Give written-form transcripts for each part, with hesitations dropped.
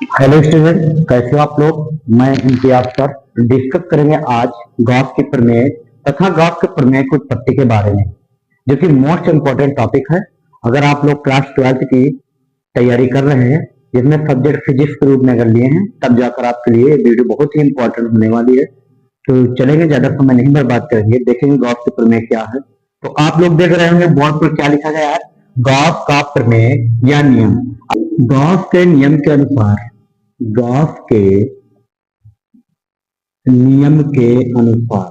Hello student, कैसे हो आप लोग। मैं इम्तियाज सर। डिस्कस करेंगे आज गॉस के प्रमेय तथा गॉस के प्रमेय की उत्पत्ति के बारे में, जो कि मोस्ट इम्पोर्टेंट टॉपिक है। अगर आप लोग क्लास 12th की तैयारी कर रहे हैं, जिसमें सब्जेक्ट फिजिक्स के रूप में अगर लिए हैं, तब जाकर आपके लिए वीडियो बहुत ही इंपॉर्टेंट होने वाली है। तो चलेंगे, ज्यादा समय नहीं बर्बाद करेंगे, देखेंगे गॉस के प्रमेय क्या है। तो आप लोग देख रहे होंगे बोर्ड पर क्या लिखा गया है, गॉस का प्रमेय या नियम। गॉस के नियम के अनुसार, गॉस के नियम के अनुसार,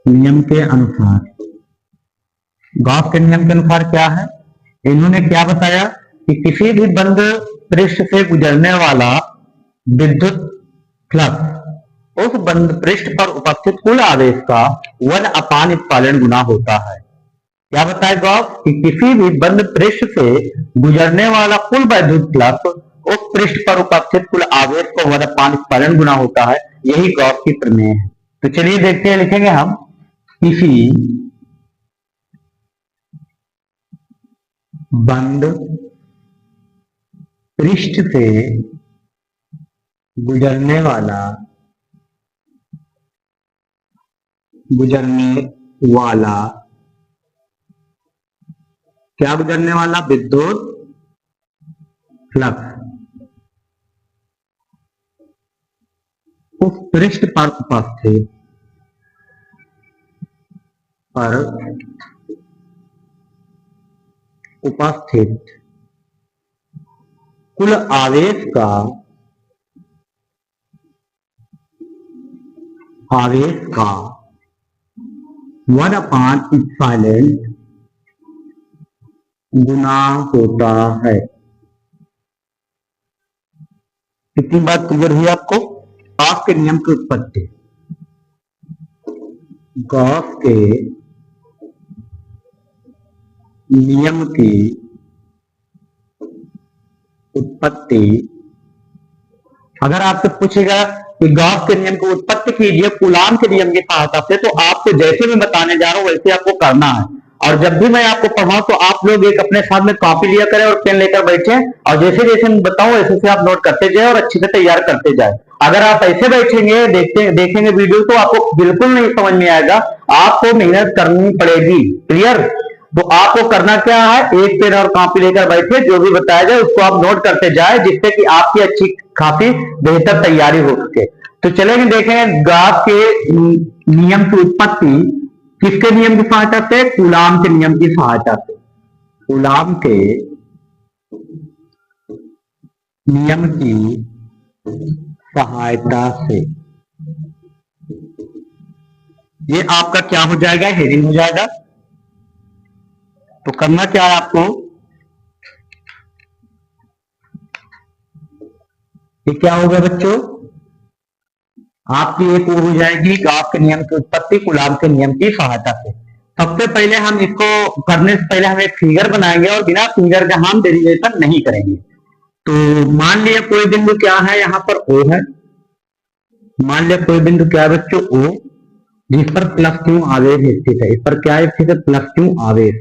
नियम के अनुसार, गॉस के नियम के अनुसार क्या है, इन्होंने क्या बताया कि किसी भी बंद पृष्ठ से गुजरने वाला विद्युत फ्लक्स उस बंद पृष्ठ पर उपस्थित कुल आवेश का 1/epsilon गुना होता है। क्या बताया गॉस कि किसी भी बंद पृष्ठ से गुजरने वाला कुल वैद्युत फ्लक्स उस पृष्ठ पर उपस्थित कुल आवेश को 1/epsilon गुना होता है। यही गॉस की प्रमेय है। तो चलिए देखते हैं, लिखेंगे हम, किसी बंद पृष्ठ से गुजरने वाला क्या गुजरने वाला विद्युत फ्लक्स उस पृष्ठ पर उपस्थित कुल आवेश का 1/epsilon गुना होता है। कितनी बात क्लियर हुई आपको। गॉस के नियम की उत्पत्ति, गॉस के नियम की उत्पत्ति। अगर आपसे पूछेगा कि गॉस के नियम की उत्पत्ति कीजिए कूलाम के नियम की सहायता से, तो आपको जैसे मैं बताने जा रहा हूं वैसे आपको करना है। और जब भी मैं आपको पढ़ाऊं तो आप लोग एक अपने साथ में कॉपी लिया करें और पेन लेकर बैठे, और जैसे जैसे मैं बताऊं वैसे से आप नोट करते जाए और अच्छे से तैयार करते जाए। अगर आप ऐसे बैठेंगे देखेंगे वीडियो, तो आपको बिल्कुल नहीं समझ में आएगा। आपको मेहनत करनी पड़ेगी। क्लियर। तो आपको करना क्या है, एक पेन और कॉपी लेकर बैठे, जो भी बताया जाए उसको आप नोट करते जाए, जिससे कि आपकी अच्छी खासी बेहतर तैयारी हो सके। तो चलेंगे देखें गॉस के नियम की उत्पत्ति किसके नियम की सहायता से, कूलाम के नियम की सहायता से। कूलाम के नियम की सहायता से ये आपका क्या हो जाएगा, हेडिंग हो जाएगा। तो करना क्या है आपको, ये क्या होगा बच्चों, आपकी एक वो हो जाएगी गॉस के नियम की उत्पत्ति कूलाम के नियम की सहायता से। सबसे पहले हम इसको करने से पहले हम एक फिगर बनाएंगे और बिना फिगर का हम डेरिवेशन नहीं करेंगे। तो मान लिया कोई बिंदु क्या है, यहाँ पर ओ है। मान लिया कोई बिंदु क्या है बच्चों, ओ, जिस पर प्लस क्यू आवेश स्थित है। इस पर क्या स्थित है, प्लस क्यू आवेश।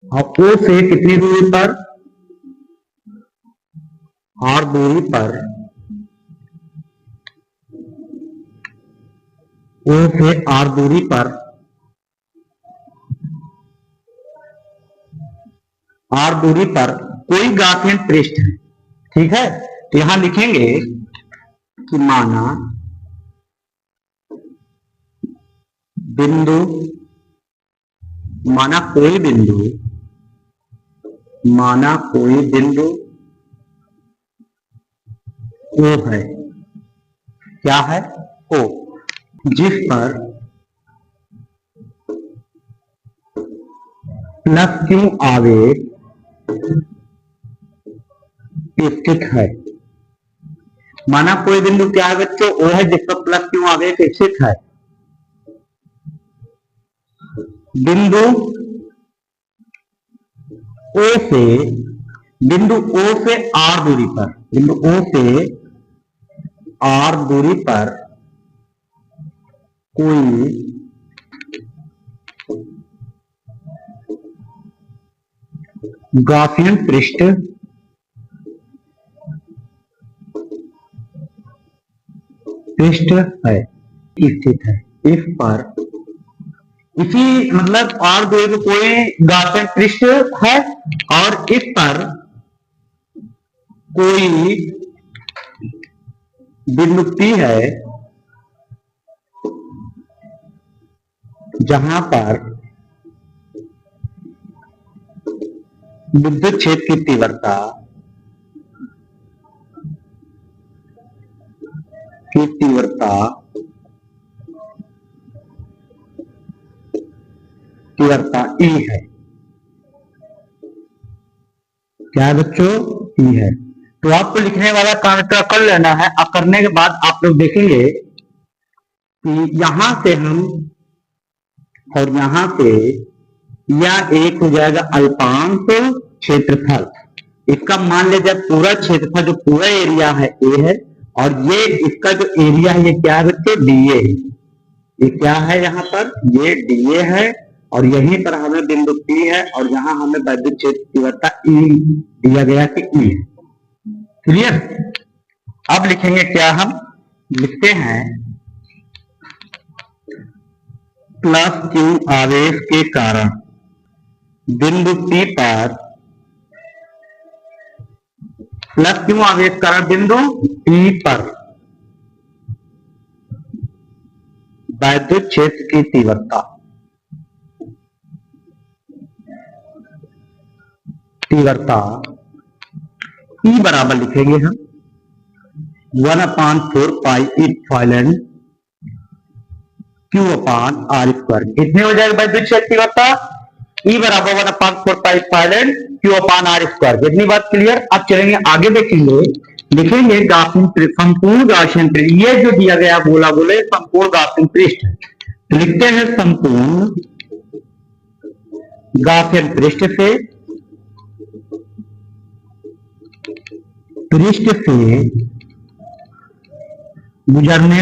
और ओ से कितनी दूरी पर, आर दूरी पर, ओ से आर दूरी पर, आर दूरी पर कोई गॉसियन पृष्ठ है। ठीक है। तो यहां लिखेंगे कि माना बिंदु, माना कोई बिंदु, माना कोई बिंदु ओ है। क्या है, ओ, जिस पर प्लस क्यू आवेश स्थित है। माना कोई बिंदु क्या है बच्चों, ओ है, जिस पर प्लस क्यू आवेश स्थित है। बिंदु ओ से, बिंदु ओ से आर दूरी पर, बिंदु ओ से आर दूरी पर कोई गॉसियन पृष्ठ है, स्थित है। इस पर इसी मतलब और कोई गॉसियन पृष्ठ है और इस पर कोई बिंदु P है जहां पर विद्युत क्षेत्र की तीव्रता E है। क्या है बच्चों? E है। तो आपको लिखने वाला काम कर लेना है। अब करने के बाद आप लोग देखेंगे कि यहां से हम और यहां से यह एक हो जाएगा अल्पांश क्षेत्रफल। इसका मान लीजिए पूरा क्षेत्रफल जो पूरा एरिया है ए है और ये इसका जो एरिया है ये क्या है बच्चे? डीए है। ये क्या है? यहाँ पर ये डीए है और यहीं पर हमें बिंदु P है और यहाँ हमें विद्युत क्षेत्र तीव्रता E दिया गया कि E है। क्लियर? अब लिखेंगे क्या? हम लिखते हैं प्लस Q आवेश के कारण बिंदु P पर प्लस Q आवेश कारण बिंदु P पर विद्युत क्षेत्र की तीव्रता E बराबर लिखेंगे हम 1/4 पाई इप्सिलॉन Q अपान R स्क्वायर। कितने हो जाएगा विद्युत क्षेत्र तीव्रता? E बराबर 1/4 पाई इप्सिलॉन Q अपान R स्क्वायर। कितनी बात क्लियर? अब चलेंगे आगे देखेंगे, लिखेंगे संपूर्ण गॉसियन पृष्ठ। ये जो दिया गया गोला गोले संपूर्ण गॉसियन पृष्ठ है। तो लिखते हैं संपूर्ण गॉसियन पृष्ठ से गुजरने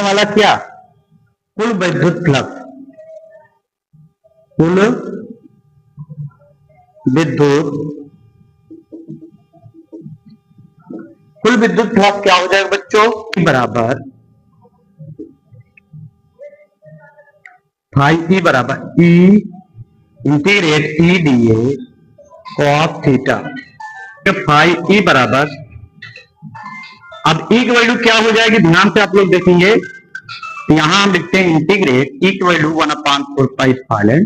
वाला क्या? कुल विद्युत फ्लक्स। कुल विद्युत फ्लक्स क्या हो जाएगा बच्चों? बराबर E बराबर E integrate E dA cos theta. Phi E बराबर, अब E की वैल्यू क्या हो जाएगी? ध्यान से आप लोग देखेंगे तो यहां हम लिखते हैं इंटीग्रेट E की वैल्यू 1/4 पाई इप्सिलॉन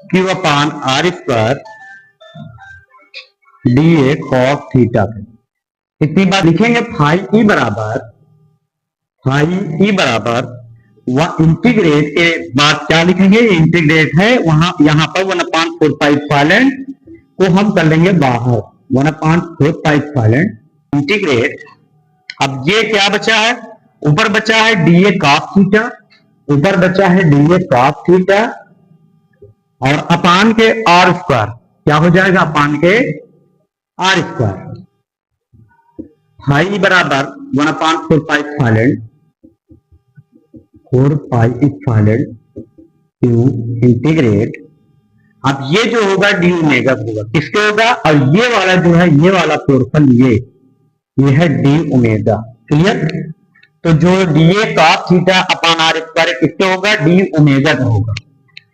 Q अपान R square DA cos theta. इतनी बात लिखेंगे। फाई E बराबर वह इंटीग्रेट के बाद क्या लिखेंगे? इंटीग्रेट है वहां, यहां पर 1/4 पाई इप्सिलॉन को हम कर लेंगे बाहर 1/4 पाई इप्सिलॉन इंटीग्रेट। अब ये क्या बचा है? ऊपर बचा है डीए कॉस थीटा, ऊपर बचा है डीए कॉस थीटा और अपान के आर स्क्वायर। क्या हो जाएगा? अपान के आर स्क्वायर। फाई बराबर 1/4 पाई इप्सिलॉन 4 पाई इप्सिलॉन Q इंटीग्रेट। अब ये जो होगा डी ओमेगा होगा, किसके होगा? और ये वाला जो है, ये वाला पोर्शन ये है डी ओमेगा। क्लियर? तो जो dA cos theta upon r square किसके होगा? डी ओमेगा का होगा।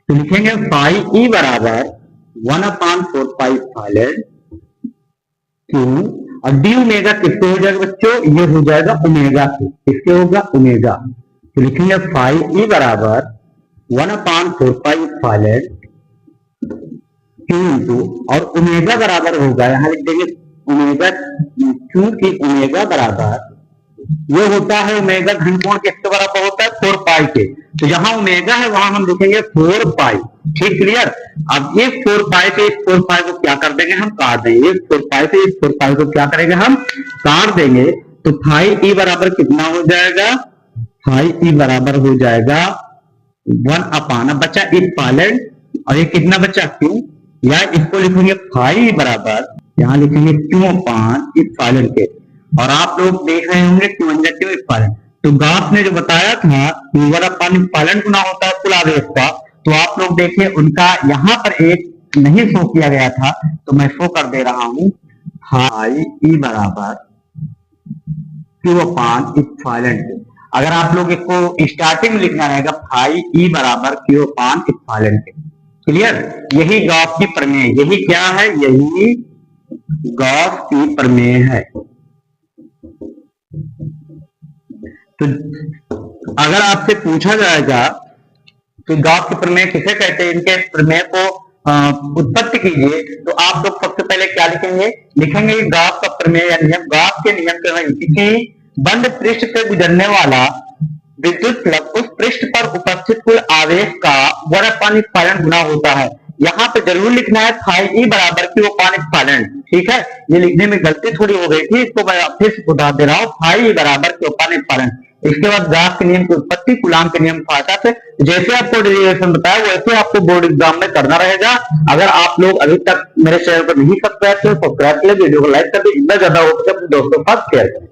तो लिखेंगे फाई E बराबर 1/4 पाई इप्सिलॉन Q और डी ओमेगा किसके हो जाएगा बच्चों? ये हो जाएगा ओमेगा से। किसके होगा? ओमेगा। तो लिखेंगे फाई E बराबर 1/4 पाई इप्सिलॉन Q इंटू और ओमेगा बराबर होगा, यहां लिख देंगे ओमेगा, क्योंकि ओमेगा बराबर ये होता है ओमेगा घन कोण किसके बराबर होता है? 4 पाई के। तो जहां ओमेगा है वहां हम लिखेंगे 4 पाई। ठीक, क्लियर? अब इस 4 पाई से इस 4 पाई को क्या कर देंगे? हम काट देंगे। इस 4 पाई से इस 4 पाई को क्या करेंगे? हम काट देंगे। तो फाई E बराबर कितना हो जाएगा? फाई E बराबर हो जाएगा 1 बचा इप्सिलॉन और ये कितना बचा? Q। या इसको लिखेंगे फाई बराबर, यहां लिखेंगे Q अपान इप्सिलॉन के। और आप लोग देख रहे होंगे Q इप्सिलॉन, तो गॉस ने जो बताया था कि वर अपॉन पालन गुना होता है कुल आवेश का, तो आप लोग देखिए उनका यहाँ पर एक नहीं शो किया गया था, तो मैं शो कर दे रहा हूं, फाई ई बराबर क्यू अपॉन इक्विवेलेंट। अगर आप लोग इसको स्टार्टिंग में लिखना रहेगा फाई ई बराबर क्यू अपॉन इक्विवेलेंट। क्लियर? यही गॉस की प्रमेय, यही क्या है, यही गॉस की प्रमेय है। तो अगर आपसे पूछा जाएगा कि गॉस के प्रमेय किसे कहते हैं, इनके प्रमेय को उत्पत्ति कीजिए, तो आप लोग सबसे पहले क्या लिखेंगे, लिखेंगे गॉस का प्रमेय या नियम। गॉस के नियम के किसी बंद पृष्ठ से गुजरने वाला विद्युत फ्लक्स उस पृष्ठ पर उपस्थित कुल आवेश का वर अपॉन इक्विवेलेंट गुना होता है। यहाँ पे जरूर लिखना है फाई ई बराबर क्यू अपॉन इक्विवेलेंट। ठीक है, ये लिखने में गलती थोड़ी हो गई थी, इसको मैं फिर से बता दे रहा हूँ, फाई ई बराबर क्यू अपॉन इक्विवेलेंट। इसके बाद गॉस के नियम की उत्पत्ति, कूलाम के नियम सहायता से जैसे आपको डेरिवेशन बताया वैसे आपको बोर्ड एग्जाम में करना रहेगा। अगर आप लोग अभी तक मेरे चैनल पर नहीं सब्सक्राइब किए, सब्सक्राइब करें, वीडियो को लाइक कर दें, इतना ज्यादा हो सके अपने दोस्तों के साथ शेयर करें।